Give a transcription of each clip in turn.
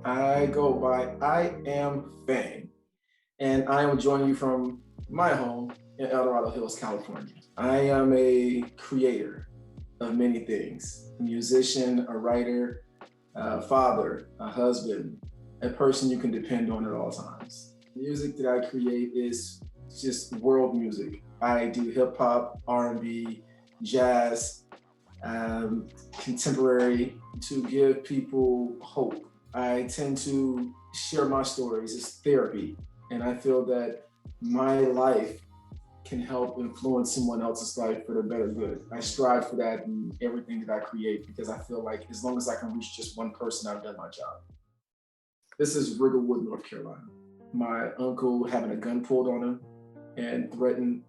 I go by Iam F.A.M.E, and I am joining you from my home in El Dorado Hills, California. I am a creator of many things: a musician, a writer, a father, a husband, a person you can depend on at all times. The music that I create is just world music. I do hip hop, R&B, jazz, contemporary, to give people hope. I tend to share my stories as therapy, and I feel that my life can help influence someone else's life for the better good. I strive for that in everything that I create because I feel like as long as I can reach just one person, I've done my job. This is Rigglewood, North Carolina. My uncle having a gun pulled on him and threatened,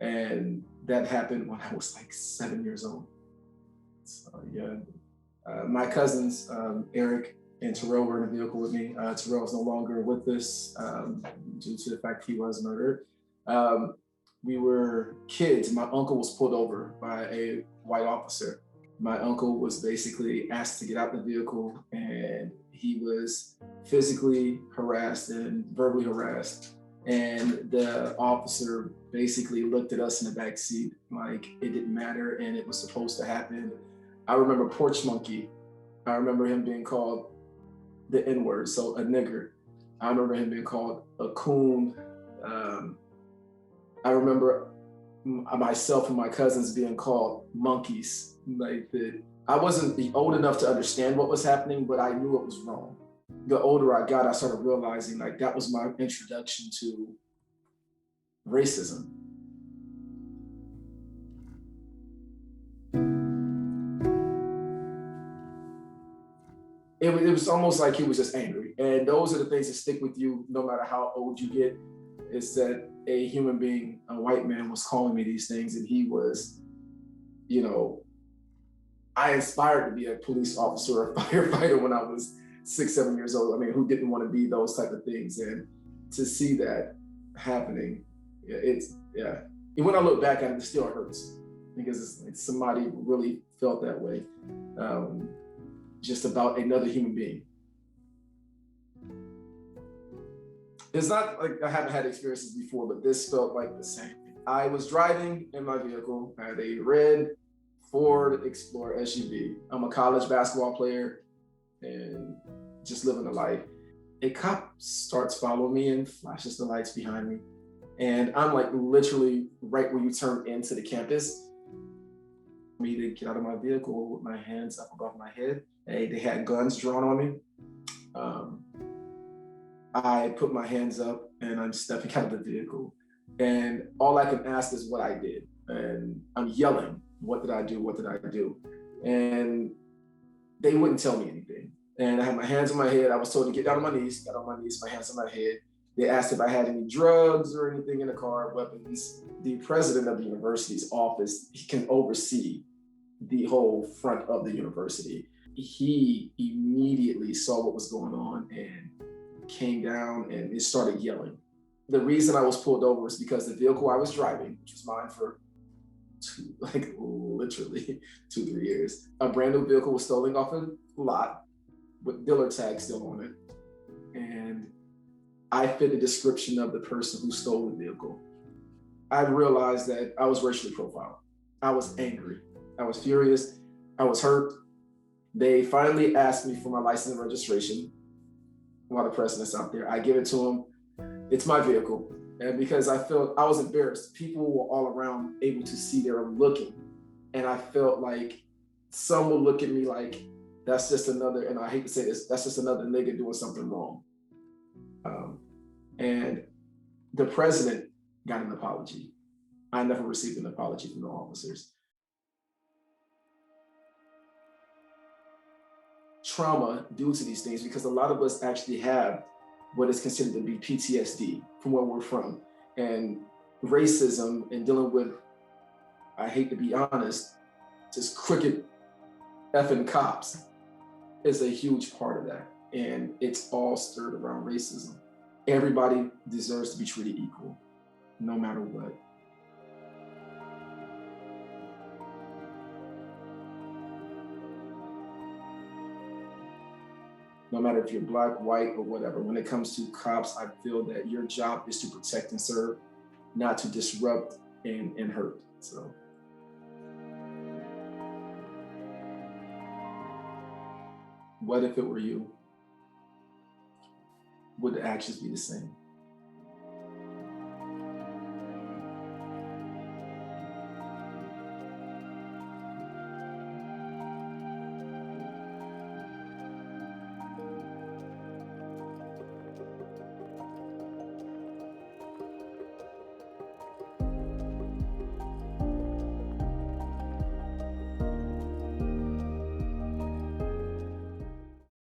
and that happened when I was like 7 years old. So yeah, my cousins, Eric and Terrell, were in the vehicle with me. Terrell is no longer with us due to the fact he was murdered. We were kids. My uncle was pulled over by a white officer. My uncle was basically asked to get out the vehicle, and he was physically harassed and verbally harassed. And the officer basically looked at us in the back seat like it didn't matter and it was supposed to happen. I remember Porch Monkey. I remember him being called the N-word, so a nigger. I remember him being called a coon. I remember myself and my cousins being called monkeys. I wasn't old enough to understand what was happening, but I knew it was wrong. The older I got, I started realizing like that was my introduction to racism. It was almost like he was just angry. And those are the things that stick with you no matter how old you get. Is that a human being, a white man, was calling me these things, and he was, I inspired to be a police officer or a firefighter when I was 6, 7 years old. I mean, who didn't want to be those type of things? And to see that happening, And when I look back at it, it still hurts because it's somebody really felt that way, just about another human being. It's not like I haven't had experiences before, but this felt like the same. I was driving in my vehicle. I had a red Ford Explorer SUV. I'm a college basketball player and just living a life. A cop starts following me and flashes the lights behind me. And I'm like literally right where you turn into the campus. Me to get out of my vehicle with my hands up above my head. They had guns drawn on me. I put my hands up and I'm stepping out of the vehicle. And all I can ask is what I did. And I'm yelling, what did I do? What did I do? And they wouldn't tell me anything. And I had my hands on my head. I was told to get down on my knees, got on my knees, my hands on my head. They asked if I had any drugs or anything in the car, weapons. The president of the university's office, he can oversee the whole front of the university. He immediately saw what was going on and came down and it started yelling. The reason I was pulled over is because the vehicle I was driving, which was mine for literally 2-3 years, a brand new vehicle was stolen off a lot with dealer tag still on it. And I fit the description of the person who stole the vehicle. I realized that I was racially profiled. I was angry. I was furious. I was hurt. They finally asked me for my license and registration while the president's out there. I give it to them. It's my vehicle. And because I felt I was embarrassed, people were all around able to see they were looking. And I felt like some would look at me like, that's just another, and I hate to say this, that's just another nigga doing something wrong. And the president got an apology. I never received an apology from the officers. Trauma due to these things, because a lot of us actually have what is considered to be PTSD from where we're from. And racism and dealing with, I hate to be honest, just crooked effing cops is a huge part of that. And it's all stirred around racism. Everybody deserves to be treated equal, no matter what. no matter if you're black, white, or whatever. When it comes to cops, I feel that your job is to protect and serve, not to disrupt and hurt. So. What if it were you? Would the actions be the same?